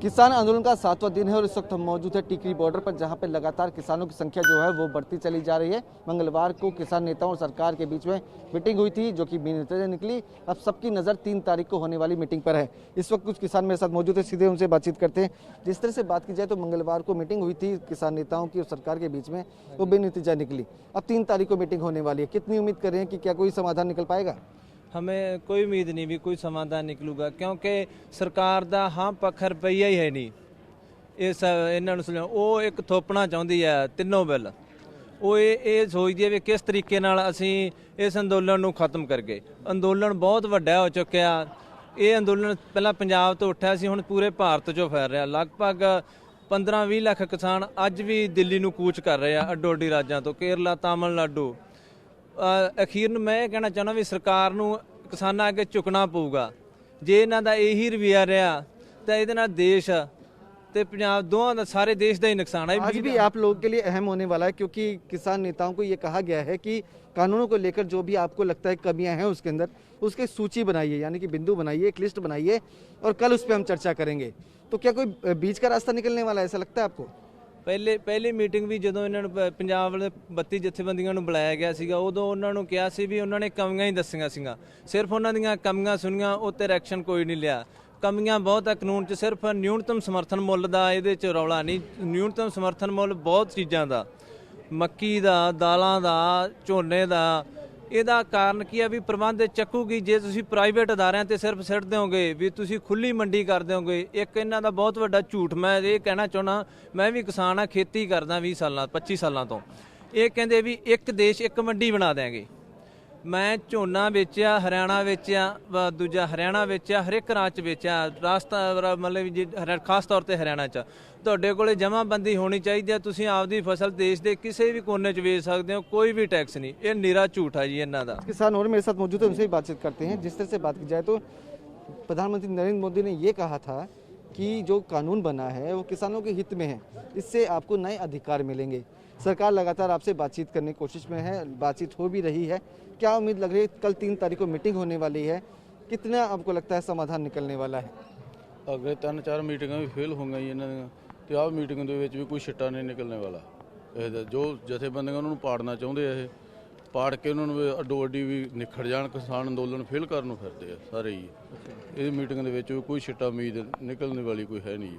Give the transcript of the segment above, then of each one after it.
किसान आंदोलन का 7वां दिन है और इस वक्त हम मौजूद है टिकरी बॉर्डर पर, जहां पर लगातार किसानों की संख्या जो है वो बढ़ती चली जा रही है। मंगलवार को किसान नेताओं और सरकार के बीच में मीटिंग हुई थी, जो कि बेनतीजे निकली। अब सबकी नज़र 3 तारीख को होने वाली मीटिंग पर है। इस वक्त कुछ किसान मेरे साथ मौजूद है, सीधे उनसे बातचीत करते हैं। जिस तरह से बात की जाए तो मंगलवार को मीटिंग हुई थी किसान नेताओं की और सरकार के बीच में, वो बेनतीजा निकली। अब 3 तारीख को मीटिंग होने वाली है, कितनी उम्मीद कर रहे हैं कि क्या कोई समाधान निकल पाएगा? हमें कोई उम्मीद नहीं भी कोई समाधान निकलूगा, क्योंकि सरकार ਦਾ ਹਾਂ ਪੱਖ ਰੁਪਈਆ ਹੀ ਹੈ ਨਹੀਂ। ਇਸ ਇਹਨਾਂ ਨੂੰ ਉਹ ਇੱਕ ਥੋਪਣਾ ਚਾਹੁੰਦੀ ਹੈ ਤਿੰਨੋਂ ਬਿੱਲ। ਉਹ ਇਹ ਸੋਚਦੀ ਹੈ ਵੀ ਕਿਸ ਤਰੀਕੇ ਨਾਲ ਅਸੀਂ ਇਸ ਅੰਦੋਲਨ ਨੂੰ ਖਤਮ ਕਰਗੇ। ਅੰਦੋਲਨ ਬਹੁਤ ਵੱਡਾ ਹੋ ਚੁੱਕਿਆ। ਇਹ ਅੰਦੋਲਨ ਪਹਿਲਾਂ ਪੰਜਾਬ ਤੋਂ ਉੱਠਿਆ ਸੀ, ਹੁਣ ਪੂਰੇ ਭਾਰਤ 'ਚੋਂ ਫੈਲ ਰਿਹਾ। ਲਗਭਗ 15-20 ਲੱਖ ਕਿਸਾਨ ਅੱਜ ਵੀ ਦਿੱਲੀ ਨੂੰ ਕੂਚ ਕਰ ਰਹੇ ਆ, ਅੱਡੋ ਅੱਡੀ ਰਾਜਾਂ ਤੋਂ, ਕੇਰਲਾ, ਤਾਮਿਲਨਾਡੂ। ਅਖੀਰ ਨੂੰ ਮੈਂ ਇਹ ਕਹਿਣਾ ਚਾਹੁੰਦਾ ਵੀ ਸਰਕਾਰ ਨੂੰ ਕਿਸਾਨਾਂ ਅੱਗੇ ਝੁਕਣਾ ਪਊਗਾ। ਜੇ ਇਹਨਾਂ ਦਾ ਇਹੀ ਰਵੱਈਆ ਰਿਹਾ ਤਾਂ ਇਹਦੇ ਨਾਲ ਦੇਸ਼ ਤੇ पंजाब दोनों का, सारे देश का ही नुकसान है। आज भी आप लोगों के लिए अहम होने वाला है, क्योंकि किसान नेताओं को ये कहा गया है कि कानूनों को लेकर जो भी आपको लगता है कमियां हैं उसके अंदर, उसकी सूची बनाइए, यानी कि बिंदु बनाइए, एक लिस्ट बनाइए और कल उस पर हम चर्चा करेंगे। तो क्या कोई बीच का रास्ता निकलने वाला है, ऐसा लगता है आपको? ਪਹਿਲੀ ਮੀਟਿੰਗ ਵੀ ਜਦੋਂ ਇਹਨਾਂ ਨੂੰ ਪੰਜਾਬ ਵਾਲੇ 32 ਜਥੇਬੰਦੀਆਂ ਨੂੰ ਬੁਲਾਇਆ ਗਿਆ ਸੀਗਾ, ਉਦੋਂ ਉਹਨਾਂ ਨੂੰ ਕਿਹਾ ਸੀ ਵੀ ਉਹਨਾਂ ਨੇ ਕਮੀਆਂ ਹੀ ਦੱਸੀਆਂ ਸੀਗੀਆਂ। ਸਿਰਫ ਉਹਨਾਂ ਦੀਆਂ ਕਮੀਆਂ ਸੁਣੀਆਂ, ਉੱਤੇ ਐਕਸ਼ਨ ਕੋਈ ਨਹੀਂ ਲਿਆ। ਕਮੀਆਂ ਬਹੁਤ ਆ ਕਾਨੂੰਨ 'ਚ, ਸਿਰਫ ਨਿਊਨਤਮ ਸਮਰਥਨ ਮੁੱਲ ਦਾ ਇਹਦੇ 'ਚ ਰੌਲਾ ਨਹੀਂ। ਨਿਊਨਤਮ ਸਮਰਥਨ ਮੁੱਲ ਬਹੁਤ ਚੀਜ਼ਾਂ ਦਾ, ਮੱਕੀ ਦਾ, ਦਾਲਾਂ ਦਾ, ਝੋਨੇ ਦਾ। ਇਹਦਾ ਕਾਰਨ ਕੀ ਆ ਵੀ ਪ੍ਰਬੰਧ ਚੱਕੂਗੀ ਜੇ ਤੁਸੀਂ ਪ੍ਰਾਈਵੇਟ ਅਦਾਰਿਆਂ ਤੇ ਸਿਰਫ ਸਿੱਟ ਦਿਓਗੇ, ਵੀ ਤੁਸੀਂ ਖੁੱਲੀ ਮੰਡੀ ਕਰ ਦਿਓਗੇ। ਇੱਕ ਇਹਨਾਂ ਦਾ ਬਹੁਤ ਵੱਡਾ ਝੂਠ, ਮੈਂ ਇਹ ਕਹਿਣਾ ਚਾਹੁੰਦਾ, ਮੈਂ ਵੀ ਕਿਸਾਨ ਆ, ਖੇਤੀ ਕਰਦਾ 20 ਸਾਲਾਂ 25 ਸਾਲਾਂ ਤੋਂ। ਇਹ ਕਹਿੰਦੇ ਵੀ ਇੱਕ ਦੇਸ਼ ਇੱਕ ਮੰਡੀ ਬਣਾ ਦਿਆਂਗੇ। ਮੈਂ ਝੋਨਾ ਵੇਚਿਆ ਹਰਿਆਣਾ ਵੇਚਿਆ, ਦੂਜਾ ਹਰਿਆਣਾ ਵੇਚਿਆ, ਹਰ ਇੱਕ ਰਾਜ 'ਚ ਵੇਚਿਆ। ਰਾਜਸਥਾਨ ਮਤਲਬ ਜੀ ਖਾਸ ਤੌਰ 'ਤੇ ਹਰਿਆਣਾ 'ਚ ਤੁਹਾਡੇ ਕੋਲੇ ਜਮ੍ਹਾਂਬੰਦੀ ਹੋਣੀ ਚਾਹੀਦੀ ਹੈ। ਤੁਸੀਂ ਆਪਦੀ ਫਸਲ ਦੇਸ਼ ਦੇ ਕਿਸੇ ਵੀ ਕੋਨੇ 'ਚ ਵੇਚ ਸਕਦੇ ਹੋ, ਕੋਈ ਵੀ टैक्स नहीं। ये निरा झूठ है जी ਇਹਨਾਂ ਦਾ। किसान और मेरे साथ मौजूद है, उनसे भी बातचीत करते हैं। जिस तरह से बात की जाए तो प्रधानमंत्री नरेंद्र मोदी ने ये कहा था कि जो कानून बना है वो किसानों के हित में है, इससे आपको नए अधिकार मिलेंगे। सरकार लगातार आपसे बातचीत करने की कोशिश में है, बातचीत हो भी रही है। क्या उम्मीद लग रही है? कल 3 तारीख को मीटिंग होने वाली है, कितना आपको लगता है समाधान निकलने वाला है? ਅੱਗੇ 3-4 ਮੀਟਿੰਗਾਂ ਵੀ ਫੇਲ ਹੋ ਗਈਆਂ ਇਹਨਾਂ ਦੀਆਂ, ਤੇ ਆਹ ਮੀਟਿੰਗ ਦੇ ਵਿੱਚ ਵੀ ਕੋਈ ਛਿੱਟਾ ਨਹੀਂ ਨਿਕਲਣੇ ਵਾਲਾ। ਇਹ ਜੋ ਜਥੇਬੰਦੀਆਂ ਉਹਨਾਂ ਨੂੰ ਪਾੜਨਾ ਚਾਹੁੰਦੇ ਆ, ਇਹ ਪਾੜ ਕੇ ਉਹਨਾਂ ਨੂੰ ਅੱਡੋ ਅੱਡੀ ਵੀ ਨਿਖੜ ਜਾਣ। ਕਿਸਾਨ ਅੰਦੋਲਨ ਫੇਲ ਕਰਨ ਨੂੰ ਫਿਰਦੇ ਆ ਸਾਰੇ ਹੀ। ਇਹ ਮੀਟਿੰਗ ਦੇ ਵਿੱਚ ਵੀ ਕੋਈ ਛਿੱਟਾ ਉਮੀਦ ਨਿਕਲਣ ਵਾਲੀ ਕੋਈ ਹੈ ਨਹੀਂ।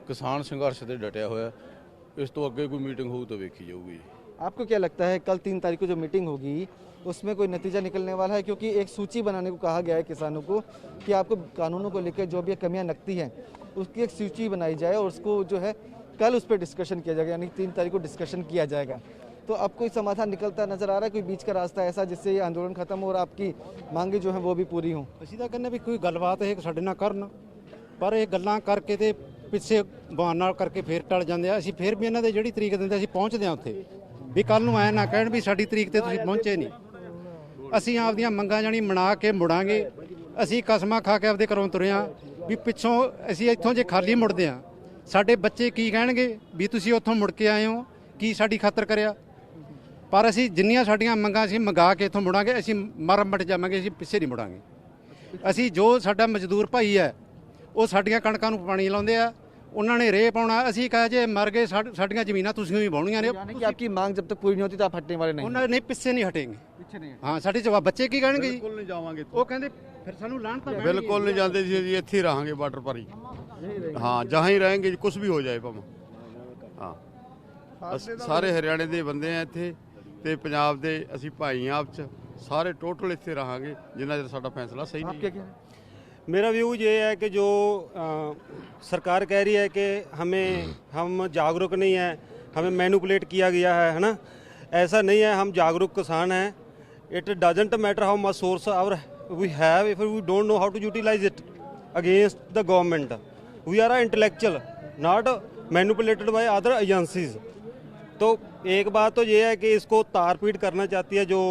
ਕਿਸਾਨ ਸੰਘਰਸ਼ ਤੇ ਡਟਿਆ ਹੋਇਆ। ਇਸ ਤੋਂ ਅੱਗੇ ਕੋਈ ਮੀਟਿੰਗ ਹੋਊ ਤਾਂ ਵੇਖੀ ਜਾਊਗੀ। आपको क्या लगता है कल 3 तारीख को जो मीटिंग होगी उसमें कोई नतीजा निकलने वाला है? क्योंकि एक सूची बनाने को कहा गया है किसानों को कि आपको कानूनों को लेकर जो भी कमियां लगती हैं उसकी एक सूची बनाई जाए और उसको जो है कल उस पर डिस्कशन किया जाएगा, यानी 3 तारीख को डिस्कशन किया जाएगा। तो अब कोई समाधान निकलता नजर आ रहा है, कोई बीच का रास्ता ऐसा जिससे ये आंदोलन खत्म हो और आपकी मांगे जो हैं वो भी पूरी हों? ਅਸੀਂ ਤਾਂ ਕਹਿੰਦੇ ਵੀ ਕੋਈ ਗੱਲਬਾਤ ਇਹ ਸਾਡੇ ਨਾਲ ਕਰਨ, ਪਰ ਇਹ ਗੱਲਾਂ ਕਰਕੇ ਤੇ ਪਿੱਛੇ ਬਹਾਨਾ ਕਰਕੇ ਫੇਰ ਟਲ ਜਾਂਦੇ ਆ। ਅਸੀਂ ਫੇਰ ਵੀ ਇਹਨਾਂ ਦੇ ਜਿਹੜੀ ਤਰੀਕ ਦਿੰਦੇ ਅਸੀਂ ਪਹੁੰਚਦੇ ਆ ਉੱਥੇ, ਵੀ ਕੱਲ ਨੂੰ ਐ ਨਾ ਕਹਿਣ ਵੀ ਸਾਡੀ ਤਰੀਕ ਤੇ ਤੁਸੀਂ ਪਹੁੰਚੇ ਨਹੀਂ। ਅਸੀਂ ਆਪਦੀਆਂ ਮੰਗਾਂ ਜਾਣੀ ਮਨਾ ਕੇ ਮੁੜਾਂਗੇ। ਅਸੀਂ ਕਸਮਾਂ ਖਾ ਕੇ ਆਪਦੇ ਘਰੋਂ ਤੁਰੇ ਆ ਵੀ ਪਿੱਛੋਂ ਅਸੀਂ ਇੱਥੋਂ ਜੇ ਖਾਲੀ ਮੁੜਦੇ ਆ, ਸਾਡੇ ਬੱਚੇ ਕੀ ਕਹਿਣਗੇ ਵੀ ਤੁਸੀਂ ਉੱਥੋਂ ਮੁੜ ਕੇ ਆਏ ਹੋ, ਕੀ ਸਾਡੀ ਖਾਤਰ ਕਰਿਆ। ਪਰ ਅਸੀਂ ਜਿੰਨੀਆਂ ਸਾਡੀਆਂ ਮੰਗਾਂ ਅਸੀਂ ਮੰਗਾ ਕੇ ਇੱਥੋਂ ਮੁੜਾਂਗੇ। ਅਸੀਂ ਮਰ ਮਿਟ ਜਾਵਾਂਗੇ, ਅਸੀਂ ਪਿੱਛੇ ਨਹੀਂ ਮੁੜਾਂਗੇ। ਅਸੀਂ ਜੋ ਸਾਡਾ ਮਜ਼ਦੂਰ ਭਾਈ ਹੈ ਉਹ ਸਾਡੀਆਂ ਕਣਕਾਂ ਨੂੰ ਪਾਣੀ ਲਾਉਂਦੇ ਆ, ਉਹਨਾਂ ਨੇ ਰੇਹ ਪਾਉਣਾ। ਅਸੀਂ ਕਹੇ ਜੇ ਮਰ ਗਏ ਸਾਡੀਆਂ ਜ਼ਮੀਨਾਂ ਤੁਸੀਂ ਵੀ ਵਾਹੁਣੀਆਂ ਨੇ। यानी कि आपकी मांग जब तक पूरी नहीं होती तो आप हटने वाले नहीं? ਉਹਨਾਂ ਨੇ ਪਿੱਛੇ ਨਹੀਂ ਹਟेंगे। पीछे नहीं? ਹਾਂ, ਸਾਡੇ ਜਵਾਬ ਬੱਚੇ ਕੀ ਕਹਿਣਗੇ ਜੀ? ਬਿਲਕੁਲ ਨਹੀਂ ਜਾਵਾਂਗੇ, ਉਹ ਕਹਿੰਦੇ ਫਿਰ ਸਾਨੂੰ ਲਾਣ ਤਾਂ ਬਿਲਕੁਲ ਨਹੀਂ ਜਾਂਦੇ ਜੀ। ਇੱਥੇ ਹੀ ਰਹਾਂਗੇ ਬਾਰਡਰ ਪਰ ਹੀ। ਹਾਂ, ਜਹਾਂ ਹੀ रहेंगे, ਕੁਝ ਵੀ ਹੋ ਜਾਏ ਭਾਵੇਂ। ਹਾਂ, ਸਾਰੇ ਹਰਿਆਣੇ ਦੇ ਬੰਦੇ ਆ ਇੱਥੇ ਤੇ ਪੰਜਾਬ ਦੇ ਅਸੀਂ ਭਾਈ ਆ ਆਪ ਚ, ਸਾਰੇ ਟੋਟਲ ਇੱਥੇ ਰਹਾਂਗੇ ਜਿੰਨਾ ਚਿਰ ਸਾਡਾ ਫੈਸਲਾ ਸਹੀ आप नहीं। क्या कह रहे हैं? मेरा व्यू ये है कि जो सरकार कह रही है कि हम जागरूक नहीं है, हमें मैनिपुलेट किया गया है ना, ऐसा नहीं है। हम जागरूक किसान हैं। It doesn't matter how much source our we have if we don't know how to utilize it against the government. We are intellectual, not manipulated by other agencies. तो एक बात तो ये है कि इसको तार पीट करना चाहती है जो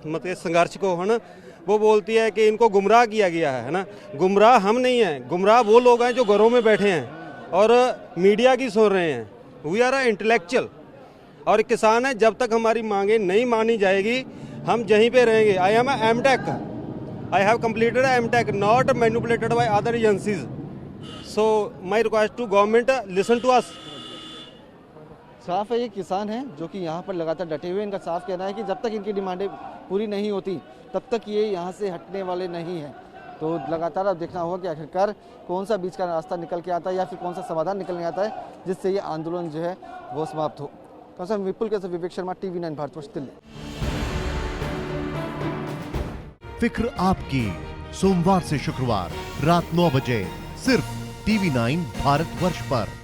मतलब संघर्ष को, है ना, वो बोलती है कि इनको गुमराह किया गया है ना। गुमराह हम नहीं हैं, गुमराह वो लोग हैं जो घरों में बैठे हैं और मीडिया की सुन रहे हैं। वी आर इंटेलेक्चुअल और किसान है। जब तक हमारी मांगे नहीं मानी जाएगी हम यहीं पे रहेंगे। I am M tech, I have completed M tech, not manipulated by other agencies. So my request to government listen to us. साफ है ये किसान हैं जो कि यहाँ पर लगातार डटे हुए। इनका साफ कहना है कि जब तक इनकी डिमांडें पूरी नहीं होती तब तक ये यहाँ से हटने वाले नहीं हैं। तो लगातार अब देखना होगा कि आखिरकार कौन सा बीच का रास्ता निकल के आता है या फिर कौन सा समाधान निकल के आता है जिससे ये आंदोलन जो है वो समाप्त हो। विपुल के साथ विवेक शर्मा, TV9 भारतवर्ष, दिल्ली। फिक्र आपकी, सोमवार से शुक्रवार रात 9 बजे सिर्फ TV9 भारतवर्ष पर।